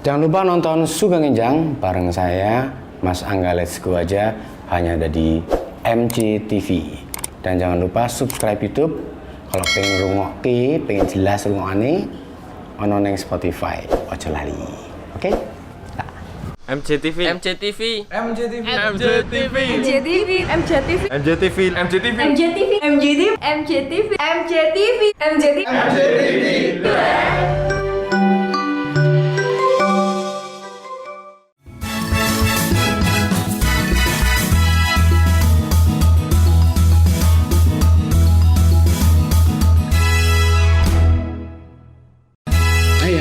Jangan lupa nonton Sugeng Enjang bareng saya, Mas Angga Let's Go aja, hanya ada di MCTV. Dan jangan lupa subscribe YouTube kalau pengen rungokke, pengen jelas rungokane, ono neng Spotify, ojo lali. Oke? Nah. MCTV MCTV MCTV MCTV MCTV MCTV MCTV MCTV MCTV MCTV MCTV MCTV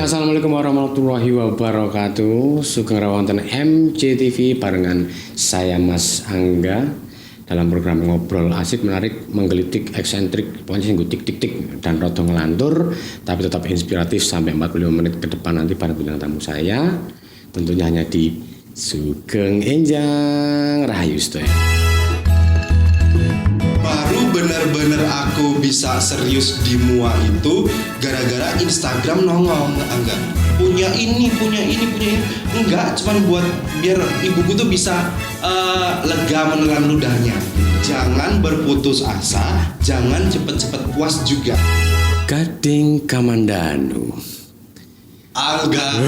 Assalamualaikum warahmatullahi wabarakatuh. Sugeng rawonten MCTV barengan saya Mas Angga dalam program ngobrol asik, menarik, menggelitik, eksentrik, pokoknya singgung tik-tik-tik dan rodo ngelantur, tapi tetap inspiratif sampai 45 menit ke depan nanti pada bintang tamu saya. Tentunya hanya di Sugeng Enjang Rahayu Stoy. Baru bener-bener aku bisa serius di MUA itu gara-gara Instagram nongol, enggak punya ini enggak, cuman buat biar ibuku tuh bisa lega menelan ludahnya. Jangan berputus asa, jangan cepet-cepet puas juga. Gading Kamandanu. Angga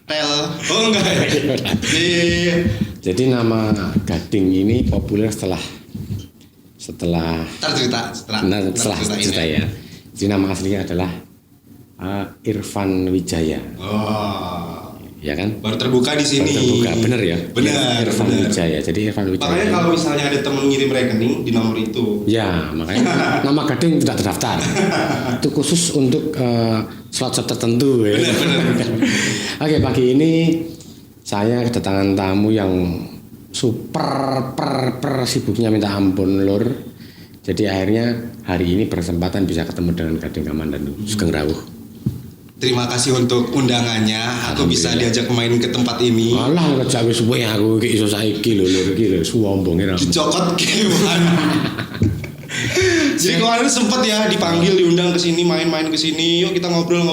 tel, oh enggak ya? Jadi nama Gading ini populer setelah setelah cerita ya. Jadi nama aslinya adalah Irfan Wijaya. Oh, ya kan? baru terbuka di sini. Terbuka, bener ya? Bener. Irfan Wijaya. Jadi Irfan Wijaya. Makanya kalau misalnya ada temen ngirim rekening di nomor itu. Ya, makanya nama Gading tidak terdaftar. Itu khusus untuk slot tertentu ya. Bener. Oke, pagi ini saya kedatangan tamu yang super sibuknya minta ampun lur. Jadi akhirnya hari ini berkesempatan bisa ketemu dengan Gading Kamandanu Sugeng Rawuh. Terima kasih untuk undangannya. Aku bisa diajak main ke tempat ini. Alah kerja wis suwe aku iki iso saiki lho lur iki lho suwombonge ra. Dicokot kewan. Jadi kemarin sempet ya dipanggil, diundang ke sini, main-main ke sini. Yuk kita ngobrol.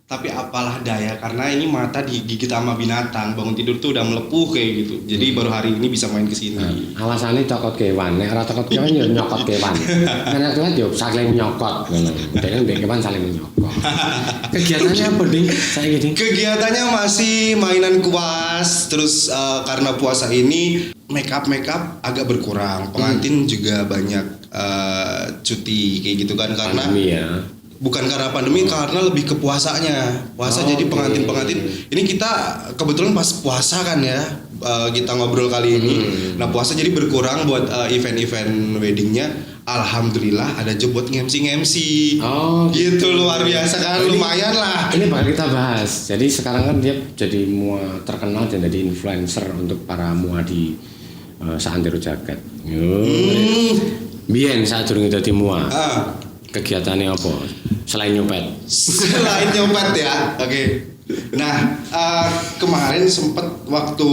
Tapi apalah daya, karena ini mata digigit sama binatang, bangun tidur tuh udah melepuh kayak gitu. Jadi baru hari ini bisa main ke sini. Alasannya cokot kewan, nek ora cokot kewan ya nyokot kewan. Karena kewan yo saling nyokot ngono. Dene mbek kewan saling nyokot. Kegiatannya apa, Ding? Saiki, Ding? Kegiatannya masih mainan kuas, terus karena puasa ini make up agak berkurang. Pengantin juga banyak cuti kayak gitu kan, karena pandemi ya. Bukan karena pandemi, karena lebih ke puasanya. Puasa jadi pengantin ini kita kebetulan pas puasa kan ya, kita ngobrol kali ini. Nah puasa jadi berkurang buat event-event weddingnya. Alhamdulillah ada job buat nge-MC. Oh gitu, luar biasa kan, lumayan lah. Ini bakal kita bahas. Jadi sekarang kan dia jadi mua terkenal dan jadi influencer untuk para mua di Santero Jagat. Biyen saat durung dadi mua. Kegiatannya apa? Selain nyopet? Selain nyopet ya, oke. Nah, kemarin sempet waktu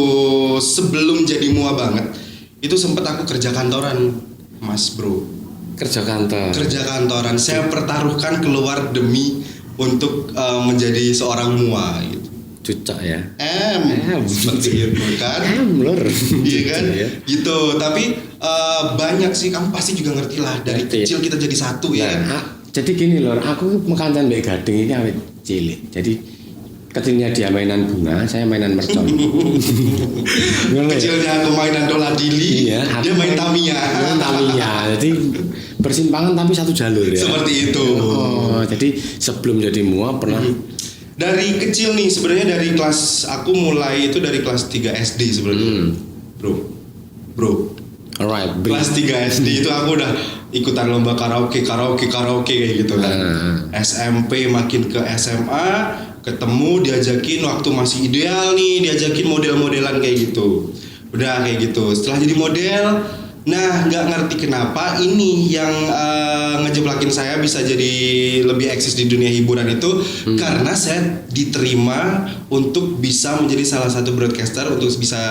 sebelum jadi mua banget, itu sempet aku kerja kantoran, Mas Bro. Kerja kantoran. Saya pertaruhkan keluar demi untuk menjadi seorang mua gitu. Cucok ya? Seperti itu kan? Lur. Iya kan? Ya. Gitu, tapi banyak sih, kamu pasti juga ngerti lah. Dari kecil kita jadi satu ya. Jadi gini lor, aku mekancan Mbak Gading ini awet cilik. Jadi kecilnya dia mainan bunga, saya mainan mercon. Kecilnya aku mainan doladili, iya, dia main Tamiya. Jadi bersimpangan tapi satu jalur ya. Seperti itu. Oh, jadi sebelum jadi mua pernah. Dari kecil nih, sebenarnya dari kelas aku mulai itu dari kelas 3 SD sebenarnya. Bro. Alright. Kelas 3 SD itu aku udah ikutan lomba karaoke kayak gitu kan. SMP makin ke SMA, ketemu diajakin waktu masih ideal nih, diajakin model-modelan kayak gitu. Udah kayak gitu. Setelah jadi model, nah nggak ngerti kenapa ini yang ngejeplakin saya bisa jadi lebih eksis di dunia hiburan itu karena saya diterima untuk bisa menjadi salah satu broadcaster, untuk bisa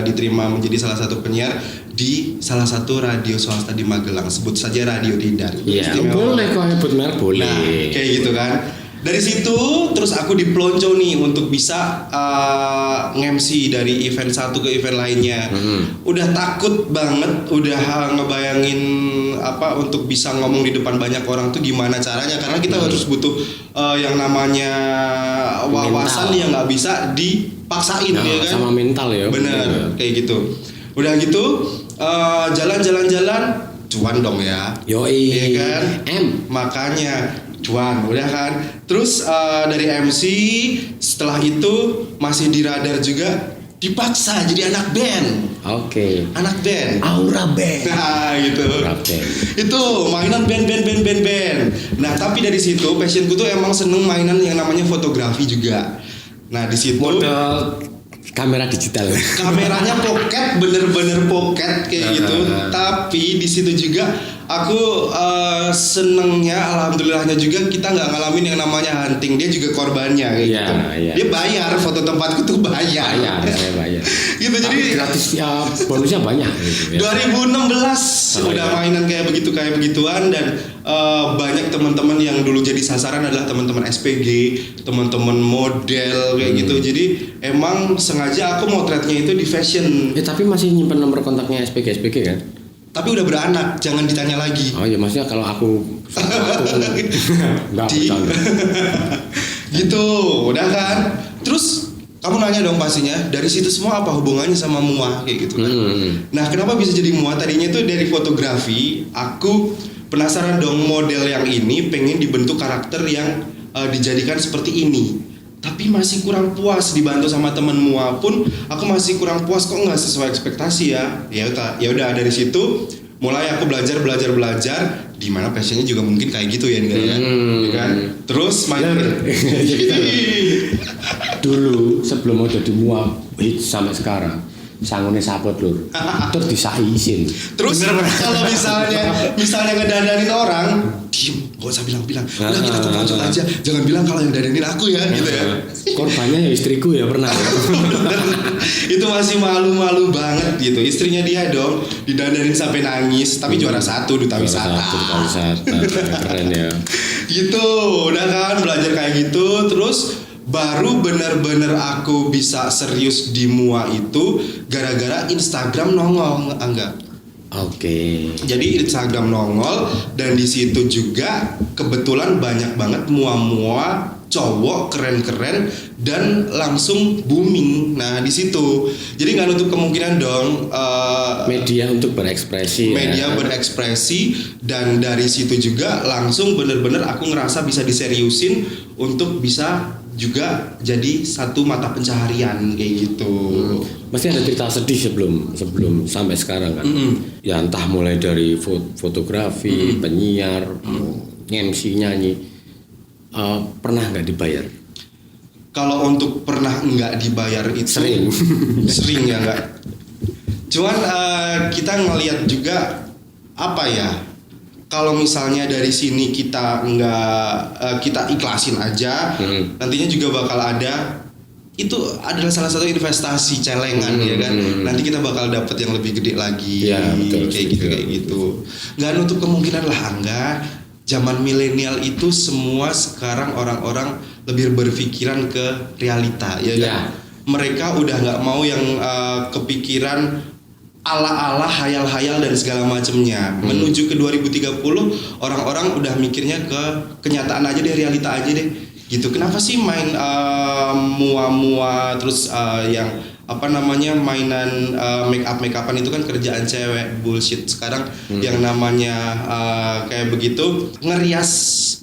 diterima menjadi salah satu penyiar di salah satu radio swasta di Magelang, sebut saja Radio Tidar. Iya, boleh kok nyebut merek boleh. Nah, kayak gitu kan. Dari situ terus aku dipelonco nih untuk bisa nge-MC dari event satu ke event lainnya. Udah takut banget, udah ngebayangin untuk bisa ngomong di depan banyak orang tuh gimana caranya, karena kita harus butuh yang namanya wawasan mental. yang nggak bisa dipaksain ya kan. Sama mental ya. Bener, kayak gitu. Udah gitu jalan-jalan cuan dong ya. Yoi. Iya kan? Makanya cuan, udah kan. Terus dari MC setelah itu masih di radar juga, dipaksa jadi anak band. Oke. Anak band. Aura Band. Nah, gitu. Aura Band. Itu mainan band. Nah, tapi dari situ passionku tuh emang seneng mainan yang namanya fotografi juga. Nah, di situ Model kamera digital. kameranya pocket, bener-bener pocket kayak gitu. Tapi di situ juga aku senengnya, alhamdulillahnya juga kita nggak ngalamin yang namanya hunting. Dia juga korbannya kayak Iya, gitu. iya. Dia bayar, foto tempatku tuh bayar. Saya bayar. Gitu, jadi gratis ya, bonusnya banyak gitu ya. 2016 udah iya. mainan kayak begituan dan banyak teman-teman yang dulu jadi sasaran adalah teman-teman SPG, teman-teman model kayak gitu. Jadi emang sengaja aku motretnya itu di fashion. Tapi masih nyimpen nomor kontaknya SPG kan? Tapi udah beranak, jangan ditanya lagi. Oh iya, maksudnya kalau aku nggak Di- bercanda. Gitu, udah kan? Terus kamu nanya dong pastinya, dari situ semua apa hubungannya sama MUA kayak gitu kan? Nah, kenapa bisa jadi MUA? Tadinya tuh dari fotografi, aku penasaran dong model yang ini pengen dibentuk karakter yang dijadikan seperti ini. Tapi masih kurang puas, dibantu sama temen MUA pun aku masih kurang puas, kok nggak sesuai ekspektasi ya. Ya udah dari situ mulai aku belajar di mana passionnya juga mungkin kayak gitu ya, ya kan? Terus main Dulu sebelum mau jadi muap hits sampai sekarang sangune sapot lur. Terus disai isin. Terus kalau misalnya ngedandanin orang, diem, gak usah bilang-bilang. Udah kita lanjut aja, jangan bilang kalau yang dandanin aku ya, gitu ya. Korbannya ya istriku ya pernah. Itu masih malu-malu banget gitu. Istrinya dia dong didandanin sampai nangis, tapi juara 1 duta wisata. Keren ya. Gitu, udah kan belajar kayak gitu, terus baru bener-bener aku bisa serius di MUA itu gara-gara Instagram nongol, enggak. Oke. Jadi Instagram nongol dan di situ juga kebetulan banyak banget MUA cowok keren-keren dan langsung booming. Nah di situ, jadi nggak nutup kemungkinan dong media untuk berekspresi. Media berekspresi dan dari situ juga langsung bener-bener aku ngerasa bisa diseriusin untuk bisa juga jadi satu mata pencaharian kayak gitu. Pasti ada cerita sedih sebelum sampai sekarang kan. Ya entah mulai dari fotografi, penyiar, MC, nyanyi. Pernah nggak dibayar? Kalau untuk pernah nggak dibayar itu sering ya nggak. Cuman kita ngelihat juga apa ya? Kalau misalnya dari sini kita kita ikhlasin aja, nantinya juga bakal ada. Itu adalah salah satu investasi celengan ya kan. Nanti kita bakal dapat yang lebih gede lagi. Ya, betul, kayak gitu. Nggak nutup kemungkinan lah enggak. Zaman milenial itu semua sekarang orang-orang lebih berpikiran ke realita ya kan. Mereka udah nggak mau yang kepikiran ala-ala hayal-hayal dan segala macamnya. Menuju ke 2030 orang-orang udah mikirnya ke kenyataan aja deh, realita aja deh. Gitu. Kenapa sih main mua-mua terus yang mainan make upan itu kan kerjaan cewek, bullshit. Sekarang yang namanya kayak begitu, ngerias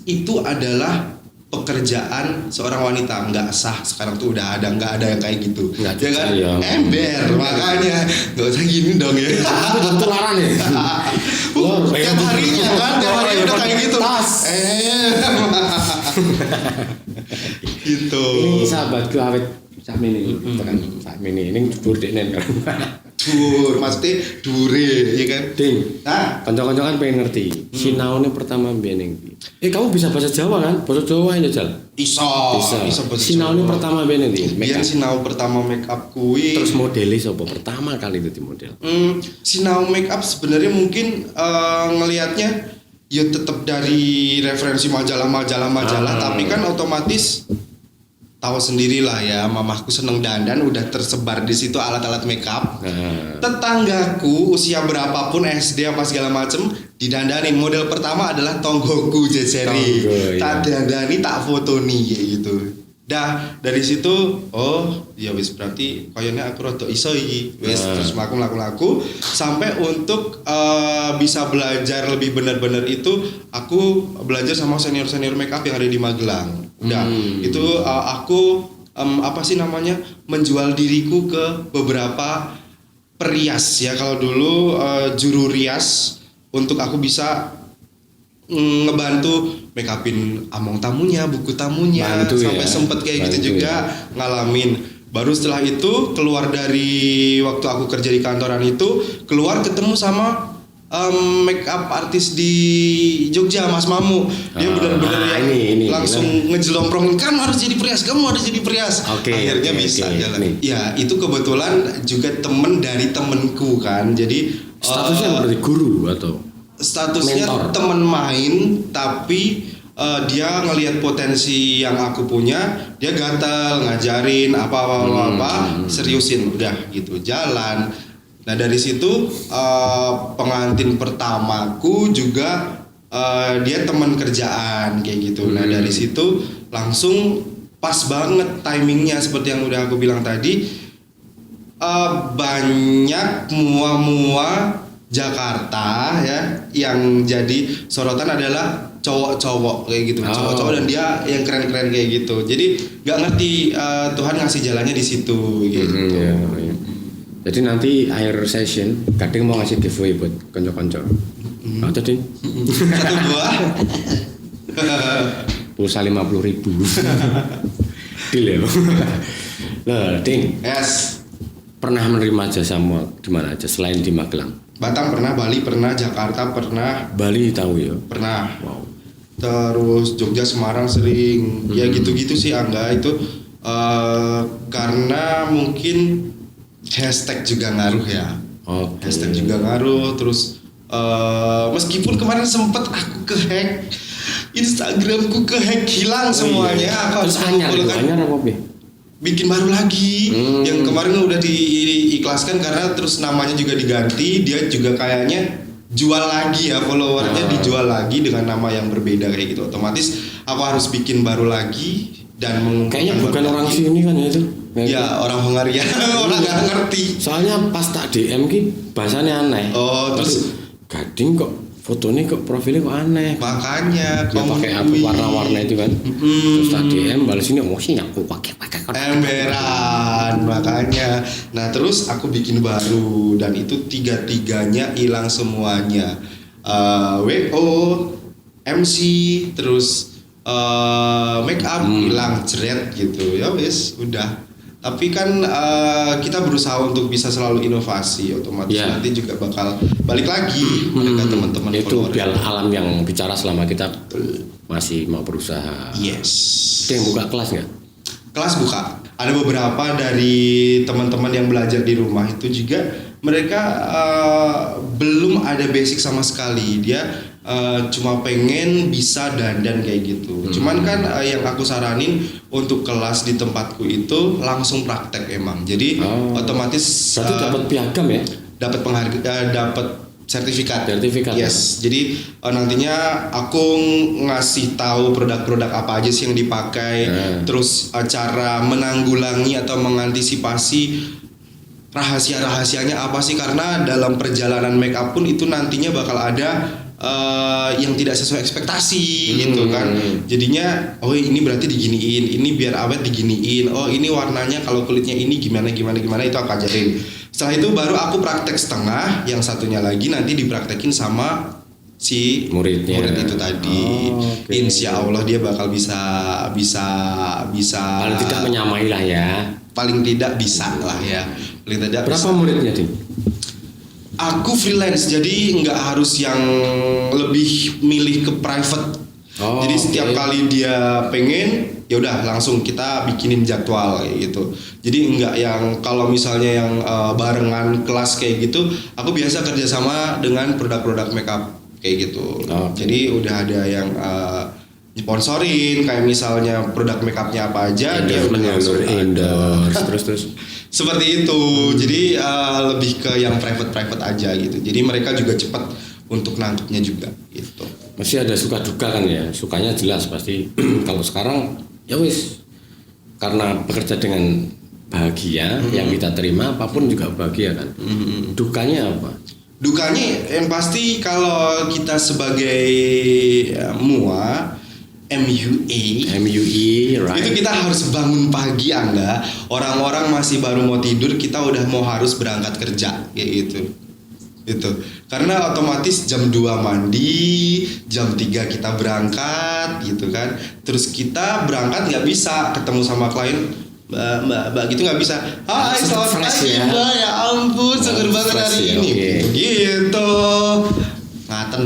itu adalah pekerjaan seorang wanita, nggak sah. Sekarang tuh udah nggak ada yang kayak gitu, ya kan? Ember, makanya nggak usah gini dong ya. Itu larang ya. Tiap harinya kan, tiap hari udah kayak gitu. Gitu. Ini sahabatku awet sak mini, tekan sak mini ini jebur deknen kan. Dur, maksudnya dure, ya kan? Ding. Nah, Kanca-kanca kan pengen ngerti. Sinaune pertama mbiyen ning ndi? Kamu bisa bahasa Jawa kan? Bahasa Jawa aja Jal. Iso Sinaune pertama mbiyen ndi? Biar sinau pertama make up kuwi. Terus modelnya sapa pertama kali itu di model? Sinau make up sebenarnya mungkin ngelihatnya ya tetap dari referensi majalah, tapi kan otomatis tahu sendirilah ya, mamahku seneng dandan, udah tersebar di situ alat-alat makeup. Tetanggaku usia berapapun SD apa segala macem didandanin. Model pertama adalah tonggoku jejeri, tak dandani tak foto nih kayak gitu. Dah dari situ, oh ya wis berarti kayaknya aku rada iso iki. Wis terus mlaku sampai untuk bisa belajar lebih benar-benar itu aku belajar sama senior makeup yang ada di Magelang. Udah itu aku apa sih namanya, menjual diriku ke beberapa perias ya. Kalau dulu juru rias untuk aku bisa ngebantu make upin among tamunya, buku tamunya. Bantu, sampai ya? Sempet kayak gitu juga ngalamin. Baru setelah itu keluar dari waktu aku kerja di kantoran itu, keluar ketemu sama make up artis di Jogja, Mas Mamu. Dia benar-benar yang langsung ngejelomprongin, kamu harus jadi perias. Akhirnya bisa jalan. Ya itu kebetulan juga temen dari temenku kan. Jadi statusnya berarti guru atau statusnya mentor, temen main, tapi dia ngelihat potensi yang aku punya, dia gatel ngajarin apa seriusin, udah gitu jalan. Nah dari situ pengantin pertamaku juga dia teman kerjaan kayak gitu. Nah dari situ langsung pas banget timingnya seperti yang udah aku bilang tadi, banyak mua Jakarta ya yang jadi sorotan adalah cowok-cowok kayak gitu, cowok-cowok dan dia yang keren-keren kayak gitu. Jadi nggak ngerti Tuhan ngasih jalannya di situ gitu. Jadi nanti akhir session kadang mau ngasih giveaway buat konco-konco. Atau ding? Satu buah. Pulsa 50.000. Deal ya. Nah, Ding. Yes. Pernah menerima jasamu di mana aja selain di Magelang? Batam pernah, Bali pernah, Jakarta pernah. Bali tahu ya? Pernah. Wow. Terus Jogja, Semarang sering. Ya gitu-gitu sih Angga itu karena mungkin hashtag juga ngaruh ya. Hashtag juga ngaruh. Terus meskipun kemarin sempet aku kehack Instagramku, kehack hilang semuanya. Aku harus mengumpulkan, bikin baru lagi. Yang kemarin udah diikhlaskan karena terus namanya juga diganti. Dia juga kayaknya jual lagi ya, followernya dijual lagi dengan nama yang berbeda kayak gitu. Otomatis aku harus bikin baru lagi dan mengumpulkan. Kayaknya bukan orang sini kan ya itu? Ya orang Hongaria. Orang nggak ngerti. Soalnya pas tak DM ki bahasanya aneh. Terus Gading kok fotonya kok profilnya kok aneh. Makanya dia pakai apa warna-warna itu kan. Terus tak DM balas ini sih aku pakai emberan makanya. Nah terus aku bikin baru dan itu tiga-tiganya hilang semuanya. WO, MC, terus make up hilang jeret gitu ya wis udah. Tapi kan kita berusaha untuk bisa selalu inovasi, otomatis nanti juga bakal balik lagi ke teman-teman itu biar alam yang bicara selama kita masih mau berusaha. Yes. Yang buka kelas nggak? Kelas buka. Ada beberapa dari teman-teman yang belajar di rumah itu juga mereka belum ada basic sama sekali. Dia cuma pengen bisa dandan kayak gitu. Cuman kan yang aku saranin untuk kelas di tempatku itu langsung praktek emang. Jadi otomatis dapat piagam ya? Dapat penghargaan, dapat sertifikat. Yes. Ya? Jadi nantinya aku ngasih tahu produk-produk apa aja sih yang dipakai, terus cara menanggulangi atau mengantisipasi rahasia-rahasianya apa sih, karena dalam perjalanan make up pun itu nantinya bakal ada yang tidak sesuai ekspektasi gitu kan. Jadinya ini berarti diginiin, ini biar awet diginiin, ini warnanya kalau kulitnya ini gimana itu aku ajarin. Setelah itu baru aku praktek setengah, yang satunya lagi nanti dipraktekin sama si murid itu tadi. Insya Allah dia bakal bisa paling tidak menyamai lah ya. Paling tidak bisa lah ya. Paling tidak. Berapa muridnya Din? Aku freelance, jadi nggak harus yang lebih milih ke private. Jadi setiap kali dia pengen, ya udah langsung kita bikinin jadwal kayak gitu. Jadi nggak yang kalau misalnya yang barengan kelas kayak gitu, aku biasa kerjasama dengan produk-produk makeup kayak gitu. Oke. Jadi udah ada yang sponsorin kayak misalnya produk makeupnya apa aja dia udah langsung endorse terus seperti itu. Jadi lebih ke yang private aja gitu. Jadi mereka juga cepat untuk nangkepnya juga gitu. masih ada suka duka kan ya. Sukanya jelas pasti. Kalau sekarang ya wis, karena bekerja dengan bahagia yang kita terima apapun juga bahagia kan. Dukanya apa? Dukanya yang pasti kalau kita sebagai MUA MUE, right? itu kita harus bangun pagi Angga. Orang-orang masih baru mau tidur, kita udah mau harus berangkat kerja kayak gitu. Itu. Karena otomatis jam 2 mandi, jam 3 kita berangkat gitu kan. Terus kita berangkat nggak bisa ketemu sama klien. Mbak gitu nggak bisa. Hai, selamat pagi ya. Mbak. Ya ampun, seger banget hari ya, ini. okay. Gitu. Ngaten.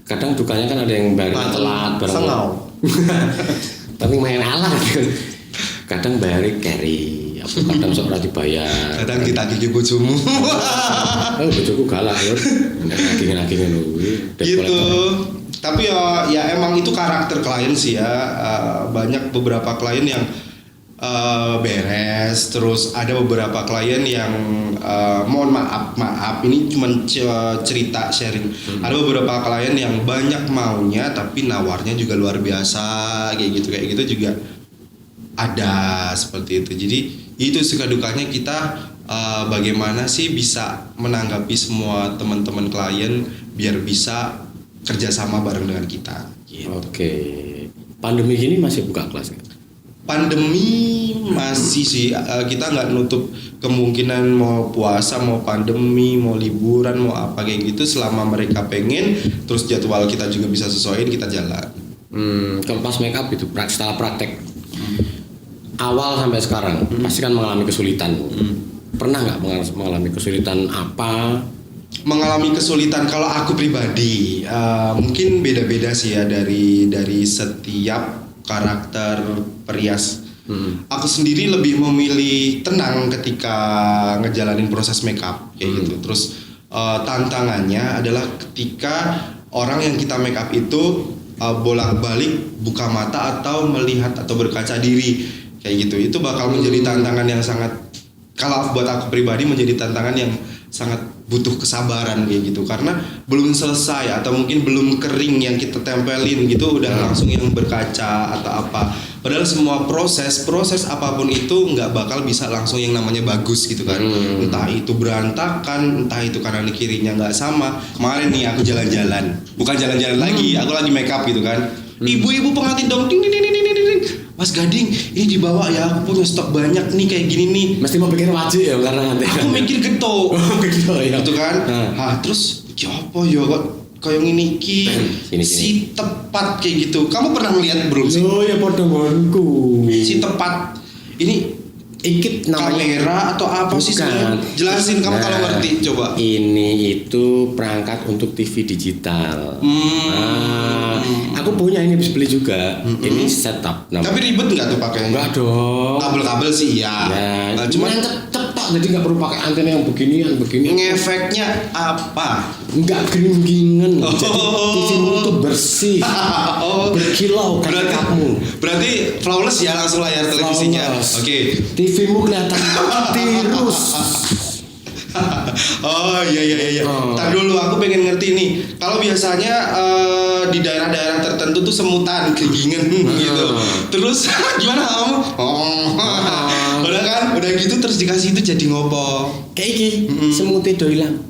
Kadang dukanya kan ada yang bayarnya telat barang. Sengau. Tapi main alat kan. Kadang bayarnya carry, kadang sok ora dibayar. Kadang ditagih ke bojomu. Oh, bojoku galak lho. Nek nagih ngono kuwi. Gitu. Tapi ya emang itu karakter klien sih ya. Banyak beberapa klien yang beres, terus ada beberapa klien yang mohon maaf ini cuma cerita sharing. Ada beberapa klien yang banyak maunya tapi nawarnya juga luar biasa kayak gitu juga ada seperti itu. Jadi itu suka dukanya kita bagaimana sih bisa menanggapi semua teman-teman klien biar bisa kerjasama bareng dengan kita. Gitu. Oke. Pandemi gini masih buka kelas nggak? Pandemi masih sih, kita nggak nutup kemungkinan mau puasa, mau pandemi, mau liburan, mau apa kayak gitu selama mereka pengen, terus jadwal kita juga bisa sesuaiin, kita jalan. Kalau pas make up itu setelah praktek awal sampai sekarang pasti kan mengalami kesulitan. Pernah nggak mengalami kesulitan apa? Mengalami kesulitan kalau aku pribadi mungkin beda-beda sih ya dari setiap karakter perias. Aku sendiri lebih memilih tenang ketika ngejalanin proses makeup kayak gitu. Terus tantangannya adalah ketika orang yang kita makeup itu bolak-balik buka mata atau melihat atau berkaca diri kayak gitu. Itu bakal menjadi tantangan yang sangat, kalau buat aku pribadi menjadi tantangan yang sangat butuh kesabaran kayak gitu, karena belum selesai atau mungkin belum kering yang kita tempelin gitu udah langsung yang berkaca atau apa. Padahal semua proses apapun itu nggak bakal bisa langsung yang namanya bagus gitu kan. Entah itu berantakan, entah itu kanan kirinya nggak sama. Kemarin nih aku jalan-jalan, bukan jalan-jalan lagi, aku lagi make up gitu kan. Ibu-ibu pengantin dong, ding ding ding ding ding ding. Mas Gading, ini dibawa ya, aku punya stok banyak nih kayak gini nih. Mesti mau pikir wajib ya karena nanti. Aku mikir geto. Gitu ya. Gitu kan. Terus iki apa ya kok kayak ngene iki Sini. si tepat kayak gitu. Kamu pernah melihat belum sih? Oh ya padha ngonku. Si tepat. Ini Ikit namanya kamera atau apa sih sebenarnya? Jelasin kamu kalau ngerti coba. Ini itu perangkat untuk TV digital. Aku punya ini bisa beli juga. Ini setup. Tapi ribet nggak tuh pakainya? Enggak dong. Kabel-kabel sih ya. Cuman cepat jadi nggak perlu pakai antena yang begini. ngefeknya apa? Nggak gering-geringan. Jadi TV-mu itu bersih. Berkilau kan kamu. Berarti flawless ya langsung layar televisinya. Flawless. Oke. TV-mu kelihatan tirus. Oh iya. Ntar dulu aku pengen ngerti nih. Kalau biasanya di daerah-daerah tertentu tuh semutan, kegingan gitu. Terus gimana kamu? Udah gitu terus dikasih itu jadi ngopo? Kayak iki, semute do ilang.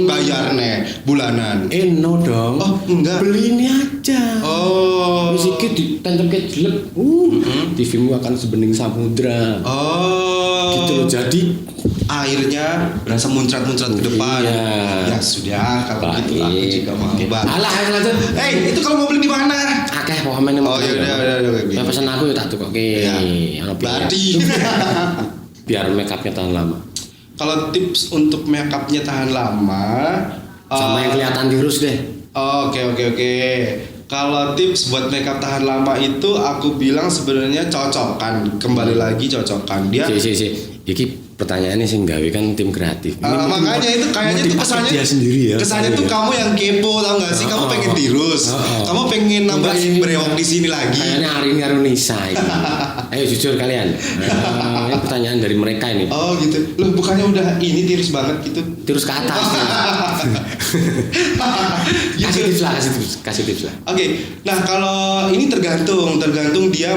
Bayar nih bulanan. No dong. Oh, enggak. Beli ini aja. Oh. Musiknya ditempelke jelek. TV-mu akan sebening samudra. Oh. Gitu loh. Jadi airnya berasa muncrat-muncrat ke depan. Iya. Ya sudah, kalau gitu aku juga mau. Alah, ayo lanjut. Itu kalau mau beli di mana? Akeh pokoknya mau. Oh ya udah. Ya pesan aku ya tak tukoke. Ya. Berarti. Biar make upnya tahan lama. Kalau tips untuk make upnya tahan lama, Sama yang kelihatan tirus deh. Oke. Kalau tips buat make up tahan lama itu aku bilang sebenarnya cocokan. Kembali lagi cocokan dia. Si. Iki pertanyaannya sih gawe kan tim kreatif. Makanya itu kayaknya tuh kesannya dia sendiri ya. Kesannya tuh kamu yang kepo, tau gak sih? Kamu pengen tirus, kamu pengen nambahin brewok di sini lagi. Kayaknya Arin karo Nisa ini. Ayo jujur kalian. Ini pertanyaan dari mereka ini. Oh gitu. Loh bukannya udah ini tirus banget gitu? Terus ke atas. Kasih tips lah, kasih tips lah. Oke, nah kalau ini tergantung dia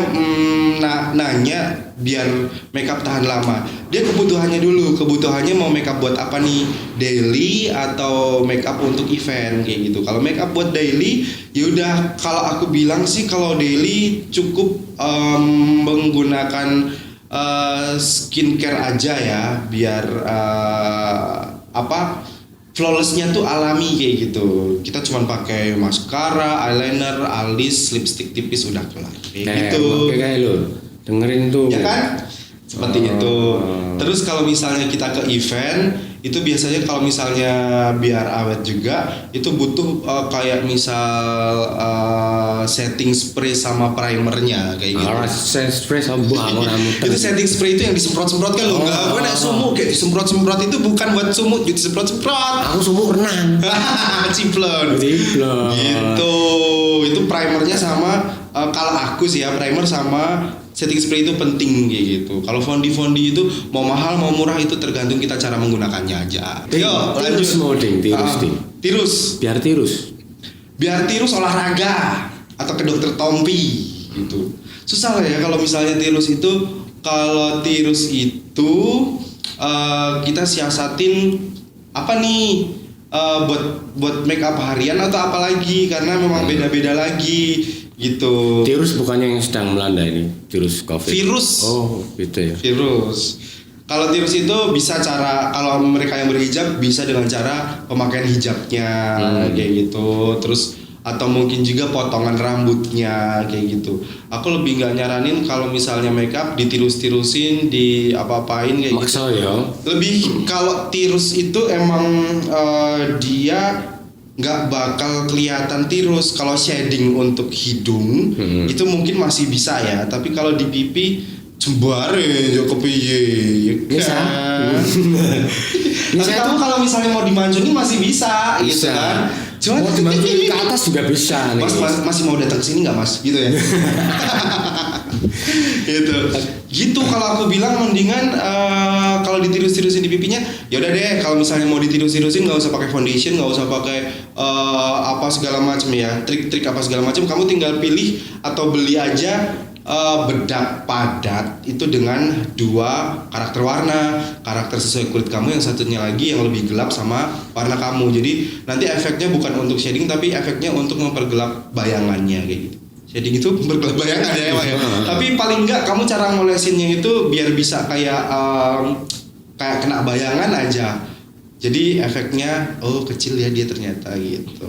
nanya biar makeup tahan lama. Dia kebutuhannya mau makeup buat apa nih? Daily atau makeup untuk event kayak gitu. Kalau makeup buat daily, yaudah kalau aku bilang sih kalau daily cukup menggunakan skincare aja ya, biar flawlessnya tuh alami kayak gitu. Kita cuma pakai maskara, eyeliner, alis, lipstick tipis udah kelar kayak gitu. Kayak lo dengerin tuh. Ya kan? Seperti itu. Terus kalau misalnya kita ke event, itu biasanya kalau misalnya biar awet juga, itu butuh kayak misal setting spray sama primernya kayak gitu. Setting spray sama Itu setting spray itu yang disemprot-semprot kan lo. Enggak, gue nek sumuk kayak disemprot-semprot itu bukan buat sumuk, jadi disemprot-semprot. Aku sumuk renang. Ciplon. Gitu. Itu primernya sama kalau aku sih ya primer sama setting spray itu penting kayak gitu. Kalau fondi itu mau mahal mau murah itu tergantung kita cara menggunakannya aja. Yo, lanjut. Tirus. Biar tirus olahraga atau ke dokter Tompi gitu. Susah lah ya kalau misalnya tirus itu. Kalau tirus itu kita siasatin apa nih? Buat make up harian atau apa lagi karena memang beda-beda lagi gitu. Virus bukannya yang sedang melanda ini, virus COVID. Virus. Oh, gitu ya. Virus. Kalau virus itu bisa kalau mereka yang berhijab bisa dengan cara pemakaian hijabnya kayak gitu. Terus atau mungkin juga potongan rambutnya kayak gitu. Aku lebih nggak nyaranin kalau misalnya makeup ditirus-tirusin, di apa-apain kayak Maksa gitu. Ya. Lebih kalau tirus itu emang dia nggak bakal kelihatan tirus. Kalau shading untuk hidung itu mungkin masih bisa ya, tapi kalau di pipi jembare yo kepiye ya kan. Tapi kamu kalau misalnya mau dimancungin masih bisa gitu kan. Cuma mau dimancungin ke atas juga bisa nih. Mas masih mau datang sini nggak mas gitu ya. gitu kalau aku bilang mendingan kalau ditirus-tirusin di pipinya ya udah deh. Kalau misalnya mau ditirus-tirusin nggak usah pakai foundation, nggak usah pakai apa segala macam ya, trik-trik apa segala macam. Kamu tinggal pilih atau beli aja bedak padat itu dengan 2 karakter warna, karakter sesuai kulit kamu, yang satunya lagi yang lebih gelap sama warna kamu. Jadi nanti efeknya bukan untuk shading tapi efeknya untuk mempergelap bayangannya kayak gitu. Shading itu mempergelap bayangan ya emang ya. Tapi paling enggak kamu cara ngolesinnya itu biar bisa kayak kena bayangan aja. Jadi efeknya kecil ya dia ternyata gitu.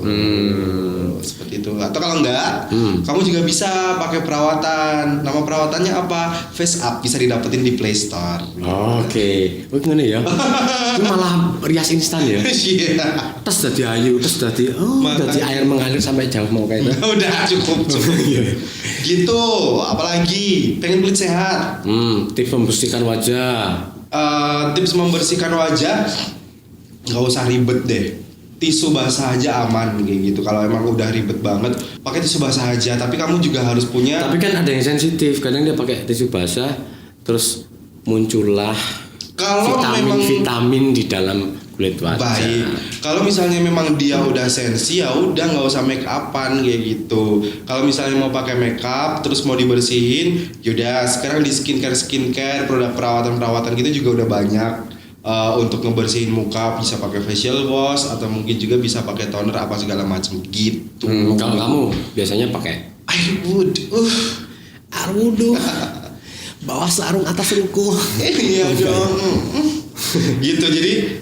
Seperti itu. Atau kalau enggak, kamu juga bisa pakai perawatan. Nama perawatannya apa? Face Up, bisa didapetin di Play Store. Oke. Gimana ya? Itu malah rias instan ya. Iya. Terus dadi ayu, terus dadi air mengalir sampai jauh mau kayak itu. Udah cukup. Gitu. Apalagi pengen kulit sehat. Tips membersihkan wajah. Tips membersihkan wajah nggak usah ribet deh. Tisu basah aja aman kayak gitu. Kalau emang udah ribet banget, pakai tisu basah aja. Tapi kamu juga harus punya. Tapi kan ada yang sensitif. Kadang dia pakai tisu basah, terus muncullah vitamin di dalam kulit wajah. Baik. Kalau misalnya memang dia udah sensi, ya udah nggak usah make upan kayak gitu. Kalau misalnya mau pakai make up, terus mau dibersihin, yaudah sekarang di skincare, produk perawatan gitu juga udah banyak. Untuk ngebersihin muka bisa pakai facial wash atau mungkin juga bisa pakai toner apa segala macam gitu. Kalau kamu biasanya pakai air wudhu. Bawah sarung atas ruko. Iya dong. Gitu jadi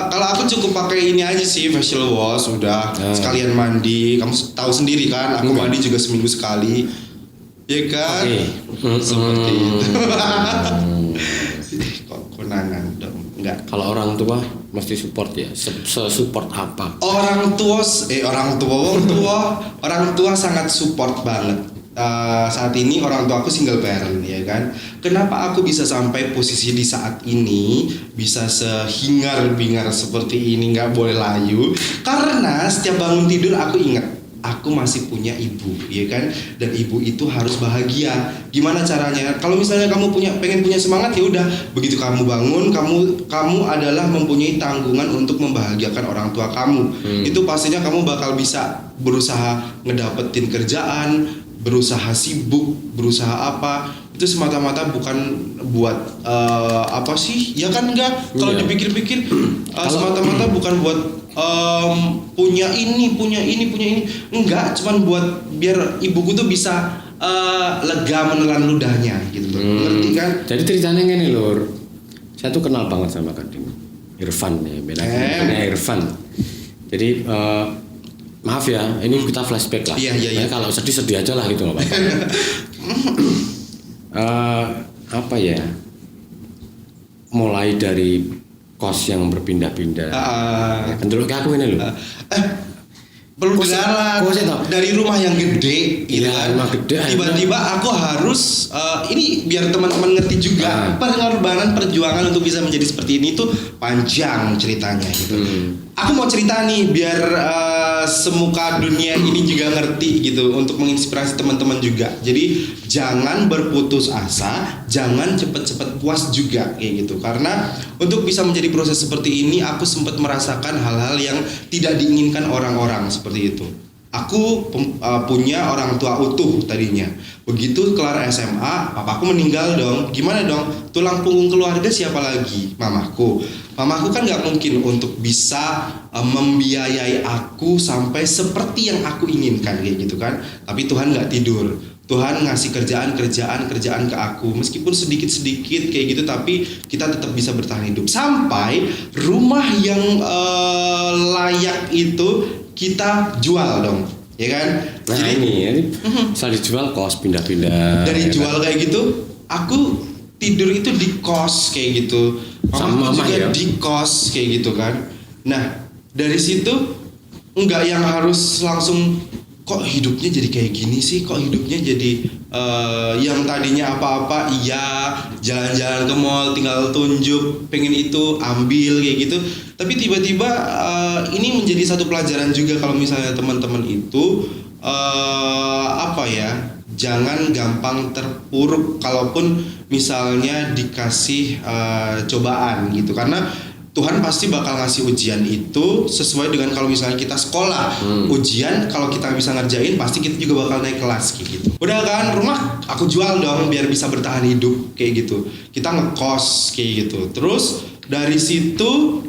kalau aku cukup pakai ini aja sih, facial wash udah sekalian mandi. Kamu tahu sendiri kan, aku mandi juga seminggu sekali. Ya kan? Seperti itu. Konangan dong, enggak. Kalau orang tua mesti support ya. Support apa? Orang tua sangat support banget. saat ini orang tua aku single parent ya kan. Kenapa aku bisa sampai posisi di saat ini bisa sehingar-bingar seperti ini, nggak boleh layu? Karena setiap bangun tidur aku ingat aku masih punya ibu, ya kan? Dan ibu itu harus bahagia. Gimana caranya? Kalau misalnya kamu pengen punya semangat, ya udah. Begitu kamu bangun, kamu adalah mempunyai tanggungan untuk membahagiakan orang tua kamu. Itu pastinya kamu bakal bisa berusaha ngedapetin kerjaan, berusaha sibuk, berusaha apa. Itu semata-mata bukan buat apa sih? Ya kan enggak. Kalau dipikir-pikir semata-mata bukan buat punya ini, enggak, cuman buat biar ibuku tuh bisa lega menelan ludahnya gitu loh. Ngerti kan? Jadi ceritanya gini Lur, saya tuh kenal banget sama Kadin Irfan ya, namanya Irfan. Jadi maaf ya, ini kita flashback lah. Iya. Kalau sedih aja lah gitu loh Pak. Apa ya? Mulai dari kos yang berpindah-pindah. Ya, kan dulu kayak aku ini loh. Perlu kenalan dari rumah yang gede, gitu kan. Rumah gede. Tiba-tiba aku harus ini biar teman-teman ngerti juga pengorbanan perjuangan untuk bisa menjadi seperti ini tuh panjang ceritanya gitu. Aku mau cerita nih biar semuka dunia ini juga ngerti gitu untuk menginspirasi teman-teman juga. Jadi jangan berputus asa, jangan cepet-cepet puas juga kayak gitu. Karena untuk bisa menjadi proses seperti ini aku sempat merasakan hal-hal yang tidak diinginkan orang-orang seperti itu. Aku punya orang tua utuh tadinya. Begitu kelar SMA, papaku meninggal dong. Gimana dong? Tulang punggung keluarga siapa lagi? Mamaku. Mamaku kan nggak mungkin untuk bisa membiayai aku sampai seperti yang aku inginkan kayak gitu kan. Tapi Tuhan nggak tidur. Tuhan ngasih kerjaan ke aku. Meskipun sedikit-sedikit kayak gitu, tapi kita tetap bisa bertahan hidup. Sampai rumah yang layak itu kita jual dong, ya kan? Nah jadi, ini misal dijual kos pindah-pindah. Dari jual kayak gitu, aku tidur itu di kos kayak gitu. Sama mama juga ya? di kos kayak gitu kan. Nah dari situ enggak yang harus langsung kok hidupnya jadi kayak gini sih, kok hidupnya jadi yang tadinya apa-apa iya jalan-jalan ke mall tinggal tunjuk pengen itu ambil kayak gitu, tapi tiba-tiba ini menjadi satu pelajaran juga kalau misalnya teman-teman itu apa ya, jangan gampang terpuruk kalaupun misalnya dikasih cobaan gitu, karena Tuhan pasti bakal ngasih ujian itu sesuai dengan kalau misalnya kita sekolah ujian, kalau kita bisa ngerjain pasti kita juga bakal naik kelas kayak gitu. Udah kan, rumah aku jual dong biar bisa bertahan hidup kayak gitu. Kita ngekos kayak gitu. Terus dari situ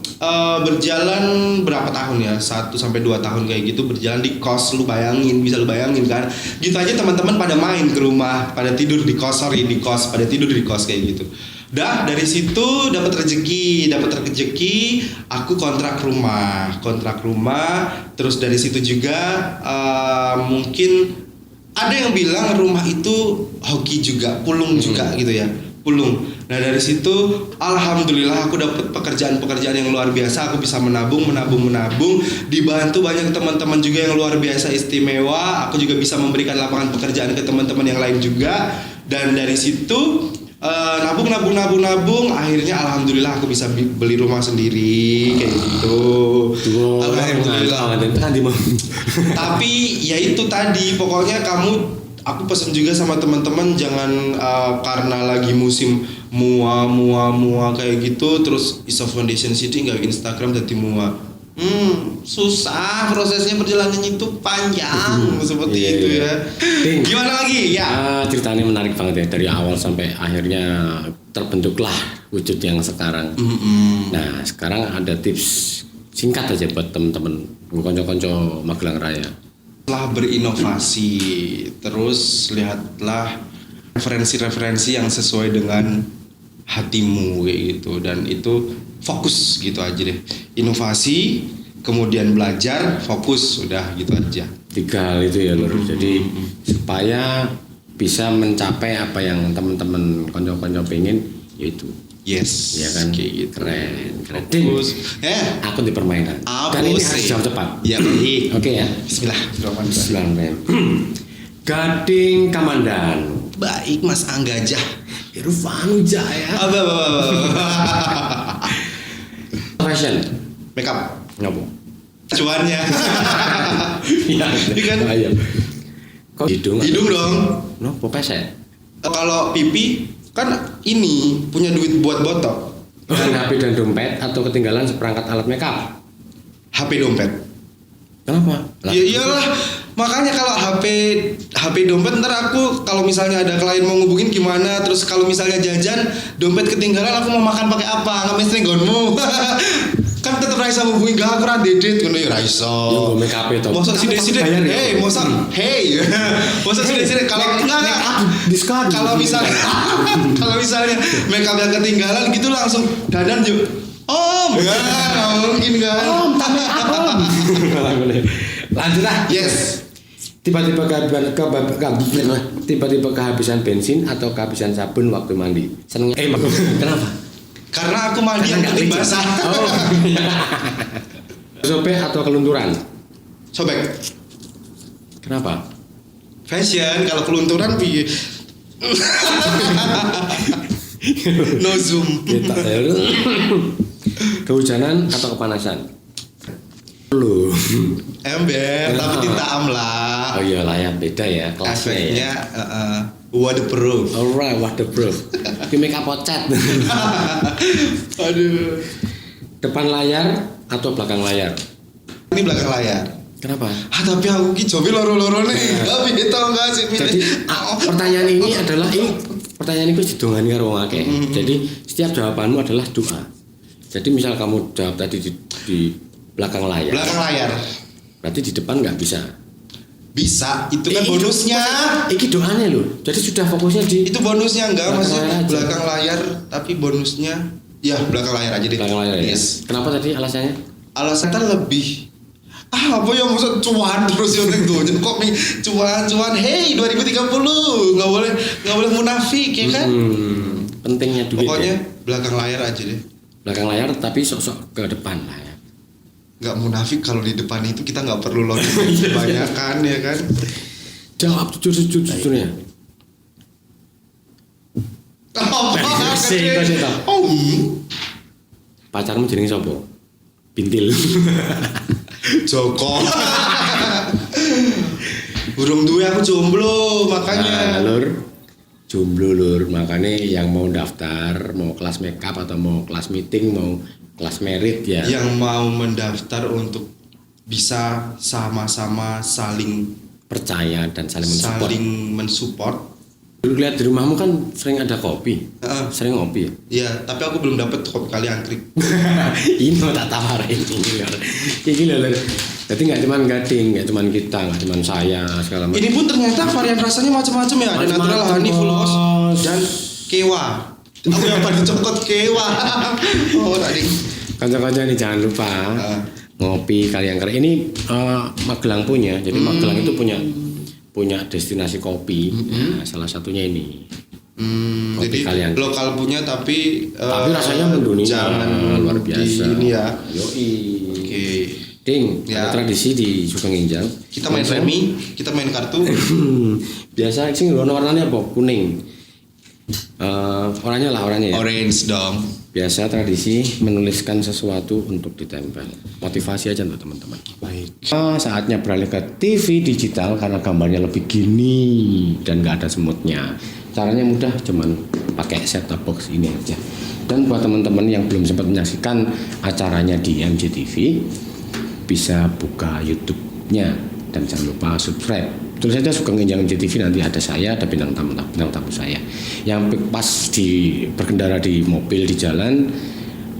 berjalan berapa tahun ya, 1-2 tahun kayak gitu berjalan di kos. Bisa lu bayangin kan, gitu aja teman-teman pada main ke rumah, pada tidur di kos, pada tidur di kos kayak gitu. Dari situ dapat rezeki, aku kontrak rumah. Terus dari situ juga mungkin ada yang bilang rumah itu hoki juga, pulung juga gitu ya, pulung. Nah dari situ alhamdulillah aku dapat pekerjaan yang luar biasa. Aku bisa menabung, dibantu banyak teman-teman juga yang luar biasa istimewa. Aku juga bisa memberikan lapangan pekerjaan ke teman-teman yang lain juga. Dan dari situ nabung, akhirnya alhamdulillah aku bisa beli rumah sendiri kayak gitu. Alhamdulillah. Tapi ya itu tadi, pokoknya aku pesan juga sama teman-teman jangan karena lagi musim mua kayak gitu terus iso foundation city nggak Instagram jadi mua. Susah prosesnya, perjalanannya itu panjang seperti itu ya. Gimana lagi ya? Ceritanya menarik banget ya, dari awal sampai akhirnya terbentuklah wujud yang sekarang. Nah sekarang ada tips singkat aja buat teman-teman konco-konco Magelang Raya. Setelah berinovasi, terus lihatlah referensi-referensi yang sesuai dengan hatimu kayak gitu, dan itu fokus gitu aja deh. Inovasi, kemudian belajar, fokus, udah gitu aja. 3 hal itu ya Lur. Jadi supaya bisa mencapai apa yang teman-teman konco-konco pengen, yaitu yes, ya kan, kayak gitu. keren. Fokus. Aku di permainan. Dan ini harus jawab cepat. Ya baik. Oke ya. Bismillah. Bismillah. Gading Kamandan. Baik Mas Anggajah. Irfan Jaya. Fashion. Makeup. Ngapa? Cuannya. Iya. Kan? Ayo. Kok hidung? Hidung dong. Nopo pesek? Kalau pipi kan ini punya duit buat botok. Dengan HP dan dompet atau ketinggalan seperangkat alat makeup? HP dompet. Kenapa? Lah, Ya iyalah, makanya kalau HP dompet ntar aku kalau misalnya ada klien mau ngubungin gimana, terus kalau misalnya jajan dompet ketinggalan aku mau makan pakai apa? Ngemis tinggonmu. Kan tetep Raisa ngubungin gak aku ra dedet ngono ya Raisa. Yo go make up itu. Mosok sithik-sithik. Bayar ya? Hey, mosok sithik-sithik kalau enggak diskon. kalau misalnya make up yang ketinggalan gitu langsung dadan yuk. Om, enggak mungkin kan. Om, tapi Om. Lanjut lah. Yes. Tiba-tiba kehabisan bensin atau kehabisan sabun waktu mandi. Seneng. Kenapa? Karena aku mandi yang Karena penting nggak basah. Oh. Sobek atau kelunturan? Sobek. Kenapa? Fashion kalau kelunturan piye? No zoom. Kita kehujanan atau kepanasan? Lu. Ember tapi tinta amla. Oh iya lah ya, beda ya kelasnya ya. Efeknya waterproof. Alright, waterproof. Di make up or cat. Aduh. Depan layar atau belakang layar? Ini belakang layar. Kenapa? Tapi aku ki jobi loro-loro nih. Gak bisa enggak sih. Jadi pertanyaan ini adalah pertanyaan itu didongani karo wong akeh. Jadi setiap jawabanmu adalah doa. Jadi misal kamu jawab tadi di belakang layar. Belakang layar. Berarti di depan nggak bisa. Bisa, itu kan bonusnya. Iki doanya loh. Jadi sudah fokusnya di Itu bonusnya enggak belakang maksudnya layar aja. belakang layar, tapi bonusnya ya belakang layar aja deh. belakang layar ya. Yes. Kenapa tadi alasannya? Alasannya lebih apa yang maksud cuan terus yang tuh kok nih cuan hey 2030 nggak boleh munafik ya kan. Pentingnya duit. Pokoknya Ya. belakang layar aja deh. Belakang layar tapi sok-sok ke depan lah ya. Nggak munafik kalau di depan itu kita nggak perlu logik kebanyakan ya kan. Jawab jujur-jujurnya. Apa Sih, kok sih, toh? Pacarmu jenenge sapa? Bintil. Joko. Burung duwe aku jomblo makanya. Nah, lur. Jomblo lur, makanya yang mau daftar, mau kelas makeup atau mau kelas meeting, mau kelas merit ya. Yang mau mendaftar untuk bisa sama-sama saling Percaya dan saling mensupport. Dulu lihat di rumahmu kan sering ada kopi, sering ngopi ya. Iya, tapi aku belum dapat kopi kali angkrik. Ini mau tak tawarin ini lho. Jadi nggak cuma gading, nggak cuma kita, nggak cuma saya segala macam. Ini pun ternyata varian rasanya macam-macam ya. Ada Macam-macam, natural, honey, full bos. oats dan kewa. Aku yang paling cokot kewa. Oh tadi. Kanca-kanca ini jangan lupa ngopi kali angker. Ini Magelang punya. Jadi Magelang itu punya destinasi kopi. Nah, salah satunya ini. Kopi Jadi kali angker. lokal punya tapi rasanya mendunia jangan luar biasa. Ini ya. Yoi. Oke. Ding, Ya. ada tradisi di Sugeng Injang. Kita main remi, kita main kartu. Biasa sih warna-warnanya apa? Kuning. Oranye ya. Orange dong. Biasa tradisi menuliskan sesuatu untuk ditempel. Motivasi aja untuk teman-teman. Baik. Saatnya beralih ke TV digital karena gambarnya lebih gini dan nggak ada semutnya. Caranya mudah, cuman pakai set-top box ini aja. Dan buat teman-teman yang belum sempat menyaksikan acaranya di MJTV, bisa buka YouTube-nya dan jangan lupa subscribe. Tulis saja Sugeng Injang MJTV, nanti ada saya, ada bintang tamu saya. Yang pas berkendara di mobil di jalan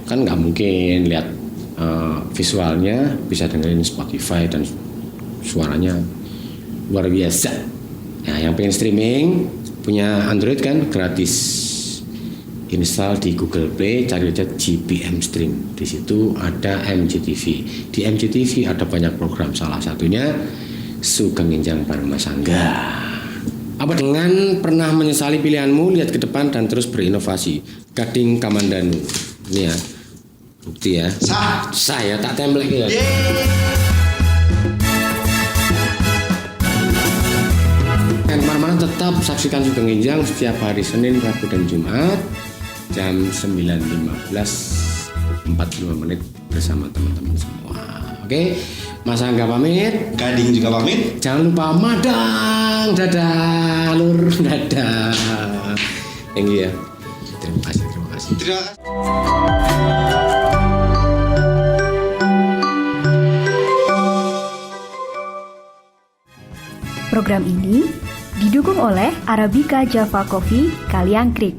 kan nggak mungkin lihat visualnya, bisa dengerin Spotify dan suaranya luar biasa. Nah, yang pengen streaming punya Android kan gratis. Install di Google Play, cari aja GPM Stream. Di situ ada MJTV. Di MJTV ada banyak program, salah satunya Sugeng Injang bareng Mas Angga. Apa dengan pernah menyesali pilihanmu? Lihat ke depan dan terus berinovasi. Gading Kamandanu. Ini ya, bukti ya. Saya tak template ya. tetap saksikan Sugeng Ginjang setiap hari Senin, Rabu, dan Jumat jam 9.15 45 menit bersama teman-teman semua. Oke, Mas Angga pamit. Gading juga pamit. Jangan lupa madang, dadah, lur, dadah. Thank you ya. Terima kasih. Terima kasih. Program ini didukung oleh Arabica Java Coffee Kaliangkrik.